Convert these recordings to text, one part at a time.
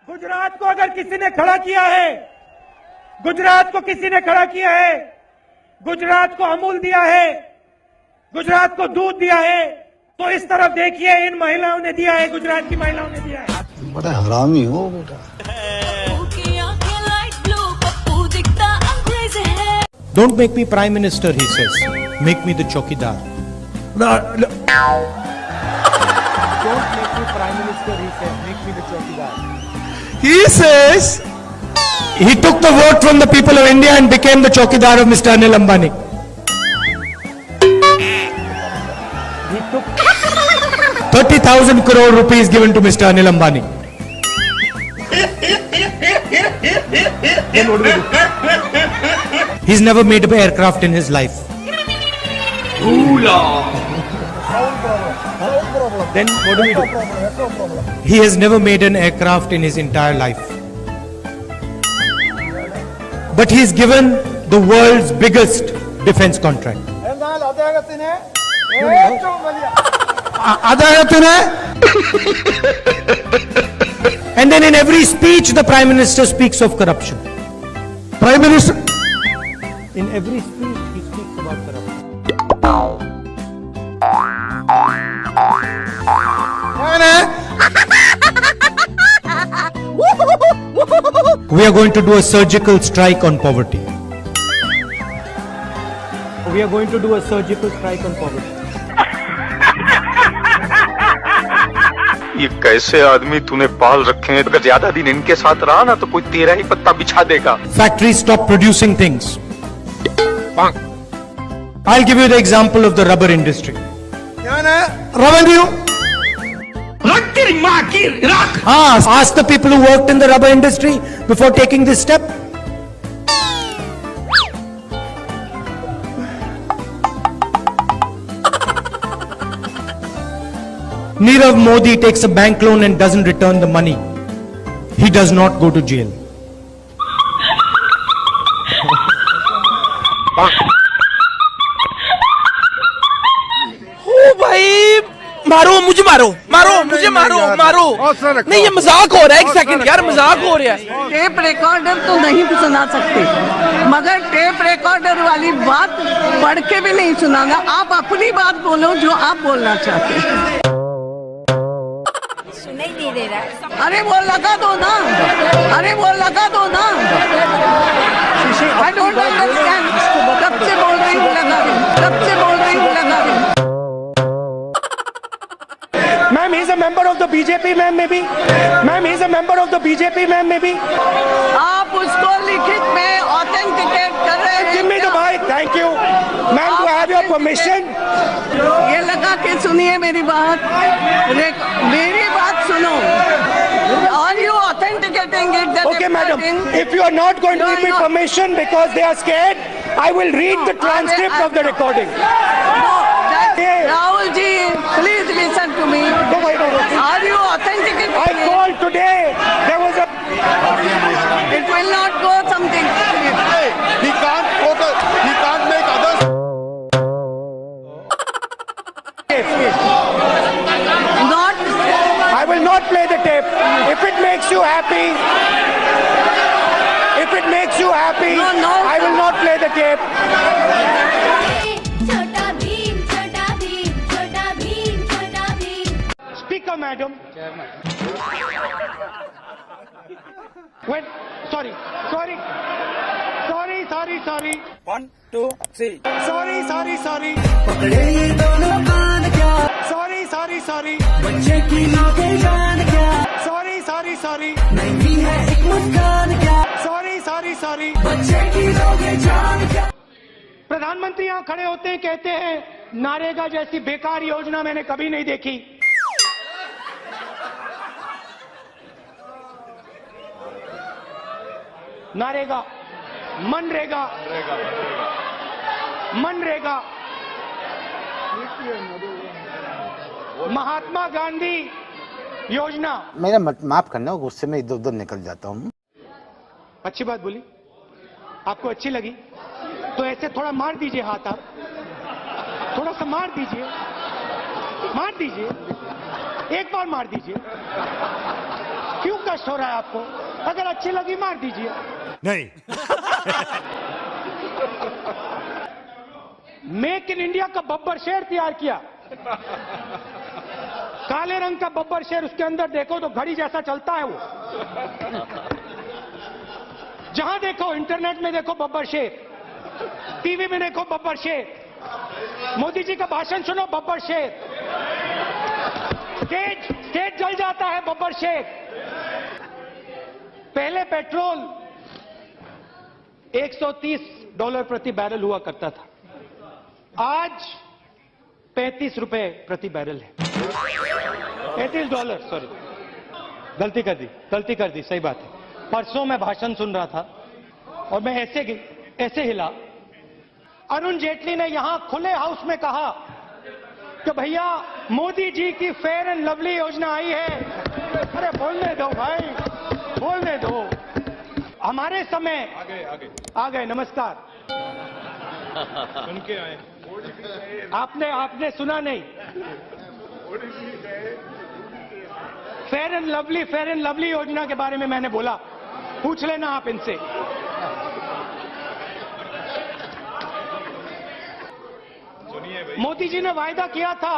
गुजरात को अगर किसी ने खड़ा किया है, गुजरात को किसी ने खड़ा किया है, गुजरात को अमूल दिया है, गुजरात को दूध दिया है, तो इस तरफ देखिए इन महिलाओं ने दिया है, गुजरात की महिलाओं ने दिया है। बड़ा हरामी हो बेटा। Don't make me prime minister, he says. Make me the chokidar. Don't make me prime minister, he says. Make me the chokidar. He says he took the vote from the people of India and became the chokidar of Mr. Anil Ambani. He took 30,000 crore rupees given to Mr. Anil Ambani. He's never made an aircraft in his life. Then what do we do? He has never made an aircraft in his entire life. But he's given the world's biggest defense contract. And then in every speech the Prime Minister speaks of corruption. Prime Minister. In every speech he speaks about corruption. We are going to do a surgical strike on poverty. We are going to do a surgical strike on poverty. ये कैसे आदमी तूने पाल रखे हैं? अगर ज्यादा दिन इनके साथ रहा ना तो कोई तेरा ही पत्ता बिछा देगा। Factories stop producing things. I'll give you the example of the rubber industry. Revenue. Ask the people who worked in the rubber industry before taking this step. Nirav Modi takes a bank loan and doesn't return the money. He does not go to jail. मारो मुझे, मारो नहीं, ये मजाक हो रहा है। एक सेकंड यार, मजाक हो रहा है। टेप रिकॉर्डर तो नहीं सुना सकते, मगर टेप रिकॉर्डर वाली बात पढ़ के भी नहीं सुनाना। आप अपनी बात बोलो जो आप बोलना चाहते हैं। सुनाई नहीं दे रहा है। अरे वो लगा दो ना, अरे वो लगा दो ना। I don't understand. कब से बोल रही हूँ लगा दो, कब से बोल रही हूँ लगा दो। Ma'am, he's a member of the BJP, ma'am, maybe. Ma'am, he's a member of the BJP, ma'am, maybe. आप उसको लिखित में ऑथेंटिकेट कर रहे हैं। Give me the mic, thank you. Ma'am, do I have your permission? ये लगा के सुनिए मेरी बात, मेरी बात सुनो। Are you authenticating it? That Okay, madam. If you are not going to give me permission because they are scared, I will read the transcript of the recording. Rahul ji, please listen to me. No. Are you authenticating? I called today. There was a. It will not go something. He can't make others. Not. I will not play the tape. If it makes you happy, No. I will not play the tape. Speaker, madam. When? Sorry. 1, 2, 3. Sorry. Sorry. प्रधानमंत्री यहाँ खड़े होते हैं, कहते हैं नारेगा जैसी बेकार योजना मैंने कभी नहीं देखी। नारेगा, मनरेगा, महात्मा गांधी योजना। मेरा माफ करना, गुस्से में इधर उधर निकल जाता हूँ। अच्छी बात बोली, आपको अच्छी लगी तो ऐसे थोड़ा मार दीजिए हाथ, आप थोड़ा सा मार दीजिए। एक बार मार दीजिए। क्यों कष्ट हो रहा है आपको? अगर अच्छी लगी मार दीजिए। नहीं। मेक इन इंडिया का बब्बर शेर तैयार किया, काले रंग का बब्बर शेर, उसके अंदर देखो तो घड़ी जैसा चलता है वो। जहां देखो, इंटरनेट में देखो बब्बर शेर, टीवी में देखो बब्बर शेर, मोदी जी का भाषण सुनो बब्बर शेर, स्टेज जल जाता है बब्बर शेर। पहले पेट्रोल $130 प्रति बैरल हुआ करता था, आज $35 प्रति बैरल है। $35, सॉरी, गलती कर दी, सही बात है। परसों मैं भाषण सुन रहा था और मैं ऐसे हिला। अरुण जेटली ने यहां खुले हाउस में कहा कि भैया मोदी जी की फेयर एंड लवली योजना आई है। अरे बोलने दो भाई, बोलने दो। हमारे समय आ गए, नमस्कार। सुन के आए। आपने सुना नहीं? फेयर एंड लवली योजना के बारे में मैंने बोला, पूछ लेना आप इनसे। मोदी जी ने वायदा किया था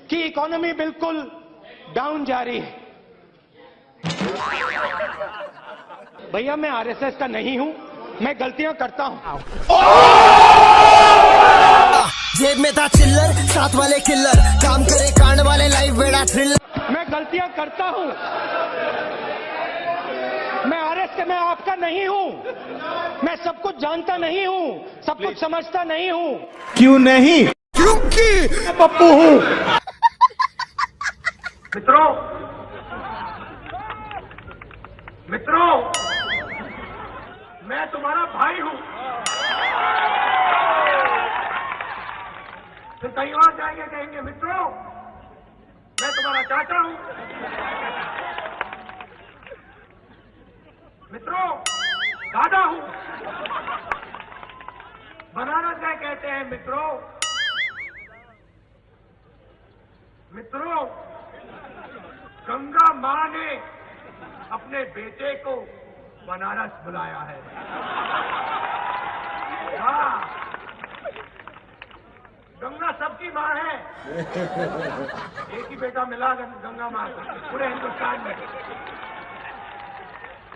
कि इकोनॉमी बिल्कुल डाउन जा रही है। भैया मैं आरएसएस का नहीं हूं, मैं गलतियां करता हूं। जेब में था चिल्लर, साथ वाले किल्लर, काम करे कांड वाले, लाइव बेड़ा थ्रिलर। मैं गलतियां करता हूं, मैं आरएसएस में आपका नहीं हूं, मैं सब कुछ जानता नहीं हूं, सब कुछ समझता नहीं हूं। क्यों नहीं? क्योंकि मैं पप्पू हूं। मित्रों, मैं तुम्हारा भाई हूं। फिर कहीं और जाएंगे, कहेंगे मित्रों मैं तुम्हारा चाचा हूं। मित्रों दादा हूं। बनारस में कहते हैं मित्रों गंगा मां ने अपने बेटे को बनारस बुलाया है। हाँ, गंगा सबकी मां है। एक ही बेटा मिला गंगा मां को पूरे हिंदुस्तान में,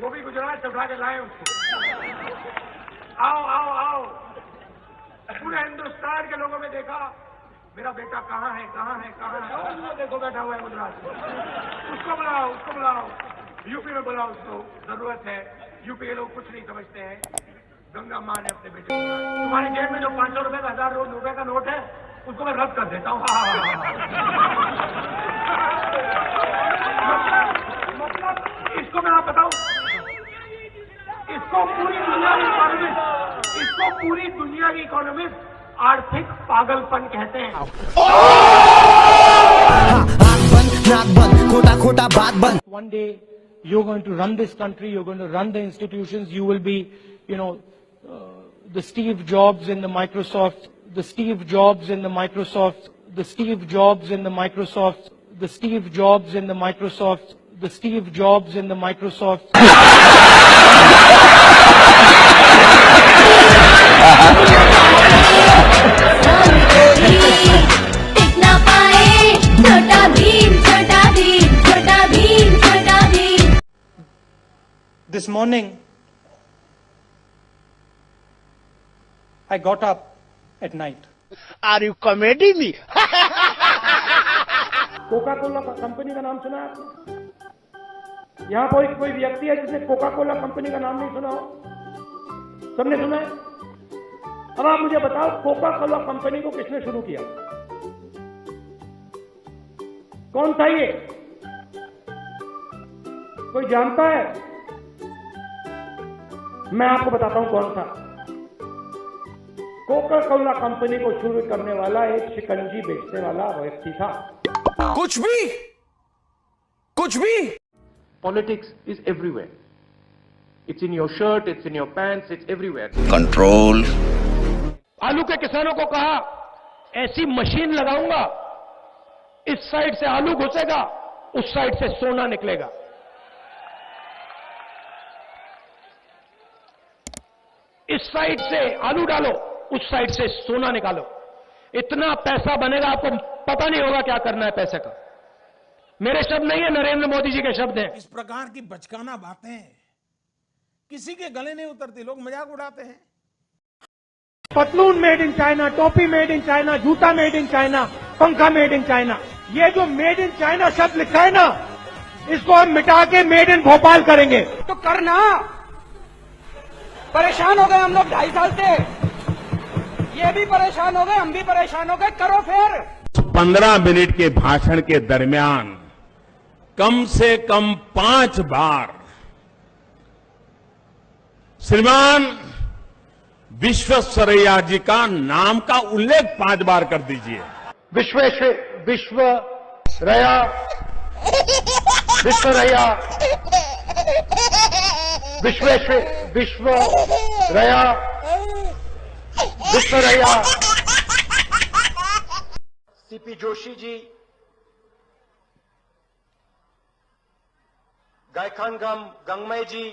वो भी गुजरात से उठा के लाए उसको। आओ आओ आओ, पूरे हिंदुस्तान के लोगों में देखा मेरा बेटा कहाँ है, कहाँ है, कहाँ है। वो देखो बैठा हुआ है गुजरात में, उसको बुलाओ, उसको बुलाओ। यूपी में बुलाओ, उसको जरूरत है। यूपी के लोग कुछ नहीं समझते हैं। गंगा मां ने अपने बेटे को बुलाया। तुम्हारी जेब में जो 500 रुपए का, 1000 रुपए का नोट है, उसको मैं रद्द कर देता हूँ। मतलब इसको मैं आप बताऊं, इसको पूरी दुनिया की इकोनॉमिस्ट आर्थिक पागलपन कहते हैं। आंख बंद, नाक बंद, खोटा खोटा बात बंद। One day you're going to run this country, you're going to run the institutions, you will be, the Steve Jobs in the Microsoft, the Steve Jobs in the Microsoft, the Steve Jobs in the Microsoft, the Steve Jobs in the Microsoft, the Steve Jobs in the Microsoft. टिकना पाए छोटा भीम, छोटा भीम, छोटा भीम, छोटा Bhim. This morning I got up at night. Are you kidding me? Coca Cola company का नाम सुना है आपने? यहाँ पर कोई व्यक्ति है जिसने कोका कोला कंपनी का नाम नहीं सुना हो? सबने सुना है? अब आप मुझे बताओ, कोका कोला कंपनी को किसने शुरू किया? कौन था ये? कोई जानता है? मैं आपको बताता हूं कौन था। कोका कोला कंपनी को शुरू करने वाला एक शिकंजी बेचने वाला व्यक्ति था। कुछ भी Politics is everywhere. It's in your shirt, it's in your pants, it's everywhere. Control. आलू के किसानों को कहा ऐसी मशीन लगाऊंगा, इस साइड से आलू घुसेगा, उस साइड से सोना निकलेगा। इस साइड से आलू डालो, उस साइड से सोना निकालो। इतना पैसा बनेगा, आपको पता नहीं होगा क्या करना है पैसे का। मेरे शब्द नहीं है, नरेंद्र मोदी जी के शब्द हैं। इस प्रकार की बचकाना बातें किसी के गले नहीं उतरती, लोग मजाक उड़ाते हैं। पतलून मेड इन चाइना, टोपी मेड इन चाइना, जूता मेड इन चाइना, पंखा मेड इन चाइना। ये जो मेड इन चाइना शब्द लिखा है ना, इसको हम मिटा के मेड इन भोपाल करेंगे। तो करना, परेशान हो गए हम लोग 2.5 साल से, ये भी परेशान हो गए, हम भी परेशान हो गए, करो फिर। 15 मिनट के भाषण के दरमियान कम से कम 5 बार श्रीमान विश्वेश्वरैया जी का नाम का उल्लेख 5 बार कर दीजिए। विश्वेश्वरैया, विश्वेश्वरैया, विश्वेश्वरैया, विश्वेश्वरैया। सीपी जोशी जी, गायखान गंगमय जी,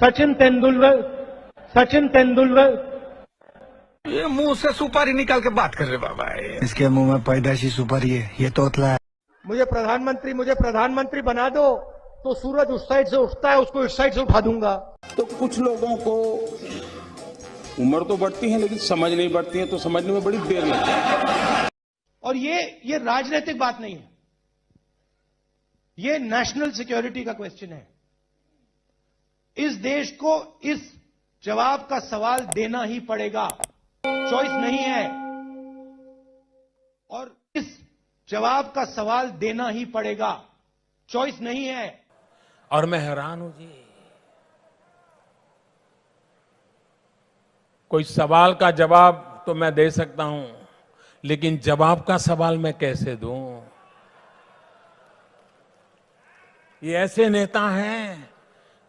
सचिन तेंदुलकर। ये मुंह से सुपारी निकाल के बात कर रहे बाबा। इसके मुंह में पैदाशी सुपारी है, ये तोतला है। मुझे प्रधानमंत्री बना दो तो सूरज उस साइड से उठता है, उसको इस साइड से उठा दूंगा। तो कुछ लोगों को उम्र तो बढ़ती है लेकिन समझ नहीं बढ़ती है, तो समझने में बड़ी देर लगती है। और ये राजनीतिक बात नहीं है, ये नेशनल सिक्योरिटी का क्वेश्चन है। इस देश को इस जवाब का सवाल देना ही पड़ेगा, चॉइस नहीं है। और इस जवाब का सवाल देना ही पड़ेगा, चॉइस नहीं है। और मैं हैरान हूं जी, कोई सवाल का जवाब तो मैं दे सकता हूं, लेकिन जवाब का सवाल मैं कैसे दूं? ये ऐसे नेता हैं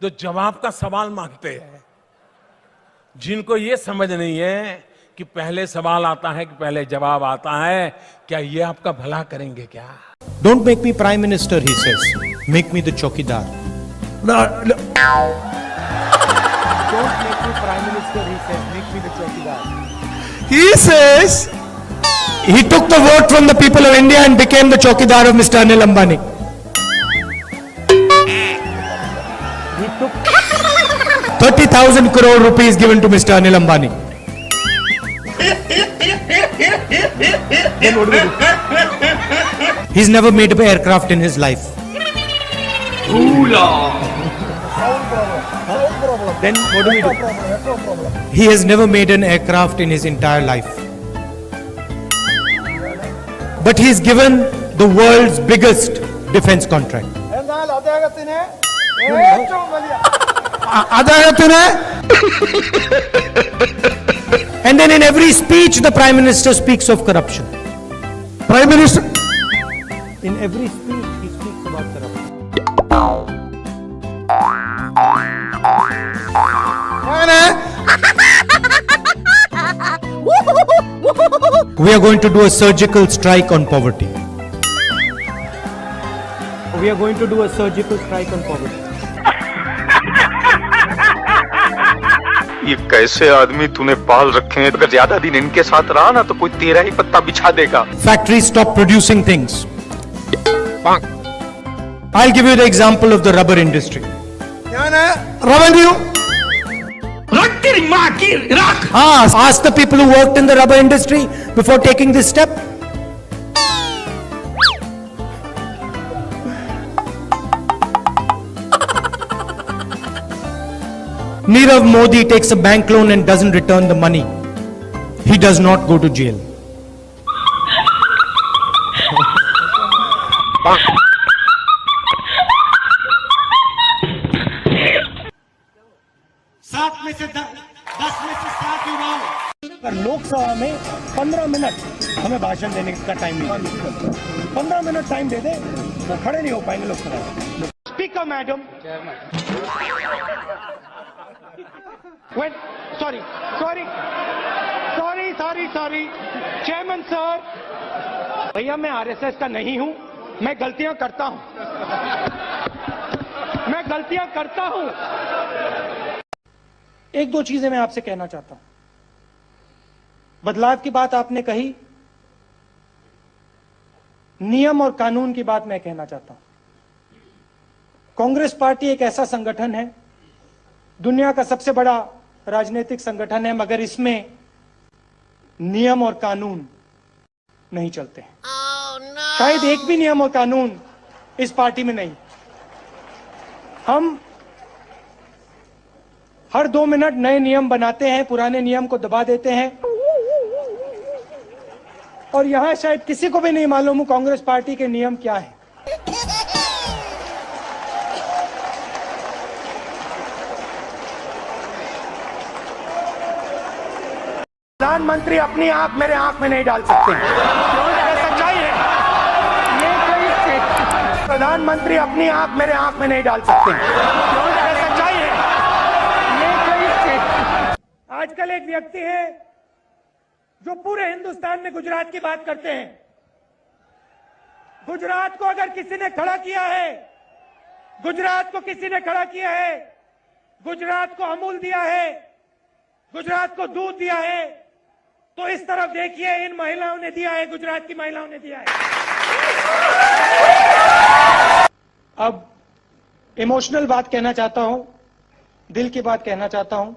जो जवाब का सवाल मांगते हैं, जिनको ये समझ नहीं है कि पहले सवाल आता है कि पहले जवाब आता है। क्या ये आपका भला करेंगे क्या? Don't make me prime minister, he says. Make me the chokidar. Don't make me prime minister, he says. Make me the chokidar. He says he took the vote from the people of India and became the chokidar of Mr. Anil Ambani. He took 30,000 crore rupees given to Mr. Anil Ambani. Then what do we do? He's never made an aircraft in his life. Then what do we do? He has never made an aircraft in his entire life. But he's given the world's biggest defense contract. And then in every speech the Prime Minister speaks of corruption. Prime Minister, In every speech he speaks about corruption. We are going to do a surgical strike on poverty. We are going to do a surgical strike on poverty. ये कैसे आदमी तूने पाल रखे हैं? अगर ज्यादा दिन इनके साथ रहा ना तो कोई तेरा ही पत्ता बिछा देगा। Factories stop producing things. I'll give you the example of the rubber industry. revenue, Ask the people who worked in the rubber industry before taking this step. Nirav Modi takes a bank loan and doesn't return the money. He does not go to jail. पर लोकसभा में 15 minute हमें भाषण देने का time नहीं, 15 minute time दे दे, वो खड़े नहीं हो पाएंगे लोकसभा में। Speaker madam, sorry, sorry chairman sir, भैया मैं आरएसएस का नहीं हूं, मैं गलतियां करता हूं, एक दो चीजें मैं आपसे कहना चाहता हूं। बदलाव की बात आपने कही, नियम और कानून की बात मैं कहना चाहता हूं। कांग्रेस पार्टी एक ऐसा संगठन है, दुनिया का सबसे बड़ा राजनीतिक संगठन है, मगर इसमें नियम और कानून नहीं चलते हैं। शायद एक भी नियम और कानून इस पार्टी में नहीं। हम हर 2 मिनट नए नियम बनाते हैं, पुराने नियम को दबा देते हैं, और यहां शायद किसी को भी नहीं मालूम हो कांग्रेस पार्टी के नियम क्या है। प्रधानमंत्री अपनी आंख मेरे आंख में नहीं डाल सकते हैं, ये सच्चाई है। प्रधानमंत्री अपनी आंख मेरे आंख में नहीं डाल सकते हैं, ये सच्चाई है। आजकल एक व्यक्ति है जो पूरे हिंदुस्तान में गुजरात की बात करते हैं। गुजरात को अगर किसी ने खड़ा किया है, गुजरात को किसी ने खड़ा किया है, गुजरात को अमूल दिया है, गुजरात को दूध दिया है, तो इस तरफ देखिए, इन महिलाओं ने दिया है, गुजरात की महिलाओं ने दिया है। अब इमोशनल बात कहना चाहता हूं, दिल की बात कहना चाहता हूं।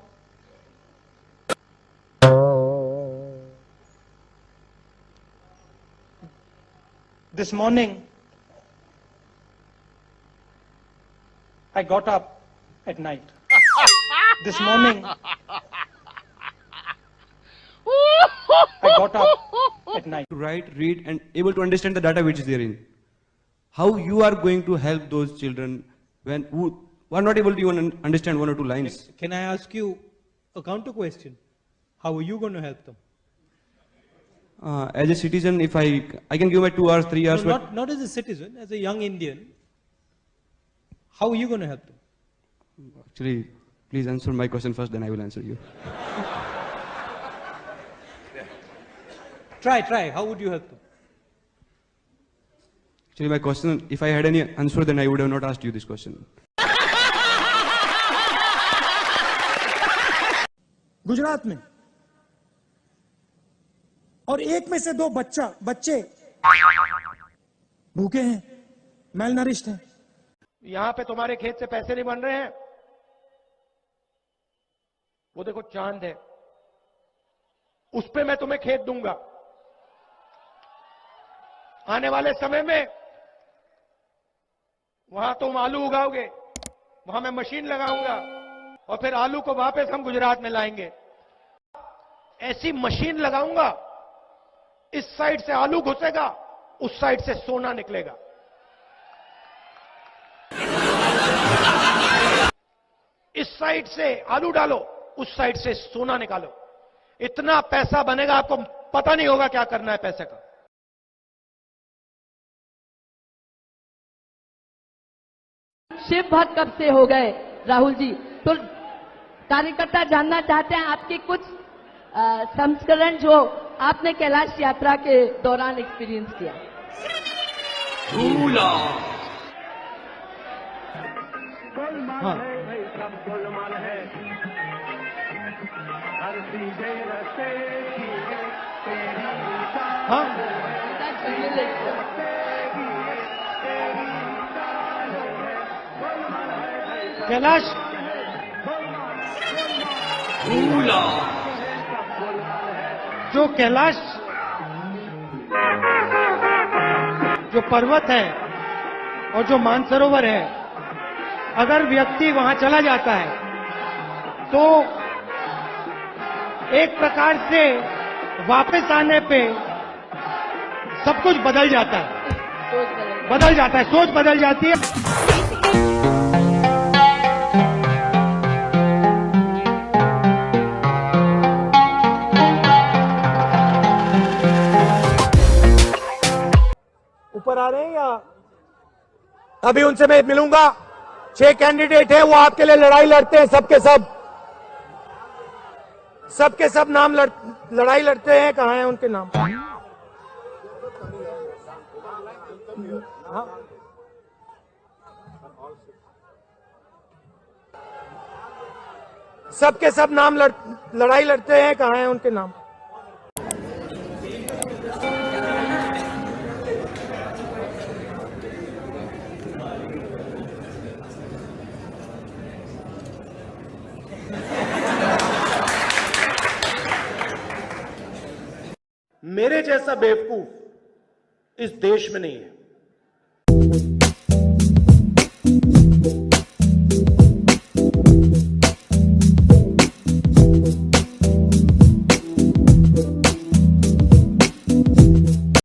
This morning, I got up at night. This morning, I got up at night. To write, read, and able to understand the data which is therein. How you are going to help those children who are not able to even understand 1 or 2 lines? Can I ask you a counter question? How are you going to help them? As a citizen, if I can give my 2 hours, 3 hours. No, not as a citizen, as a young Indian. How are you going to help them? Actually, please answer my question first, then I will answer you. Try. How would you help them? Actually, my question, if I had any answer, then I would have not asked you this question. Gujarat में और 1 में से 2 बच्चे भूखे हैं, मेलनरिश्ड हैं। यहां पे तुम्हारे खेत से पैसे नहीं बन रहे हैं, वो देखो चांद है, उस पे मैं तुम्हें खेत दूंगा। आने वाले समय में वहां तुम आलू उगाओगे, वहां मैं मशीन लगाऊंगा, और फिर आलू को वापस हम गुजरात में लाएंगे। ऐसी मशीन लगाऊंगा, इस साइड से आलू घुसेगा, उस साइड से सोना निकलेगा। इस साइड से आलू डालो, उस साइड से सोना निकालो। इतना पैसा बनेगा, आपको पता नहीं होगा क्या करना है पैसे का। शिव भक्त कब से हो गए राहुल जी? तो कार्यकर्ता जानना चाहते हैं आपके कुछ संस्करण जो आपने कैलाश यात्रा के दौरान एक्सपीरियंस किया। हाँ। हाँ। कैलाश जो कैलाश जो पर्वत है और जो मानसरोवर है, अगर व्यक्ति वहां चला जाता है तो एक प्रकार से वापस आने पे सब कुछ बदल जाता है, सोच बदल जाती है। ऊपर आ रहे हैं या अभी उनसे मैं मिलूंगा। 6 कैंडिडेट हैं, वो आपके लिए लड़ाई लड़ते हैं सबके सब। सबके सब नाम लड़ाई लड़ते हैं, कहाँ हैं उनके नाम? हाँ? सबके सब नाम लड़ाई लड़ते हैं, कहाँ हैं उनके नाम? मेरे जैसा बेवकूफ इस देश में नहीं है।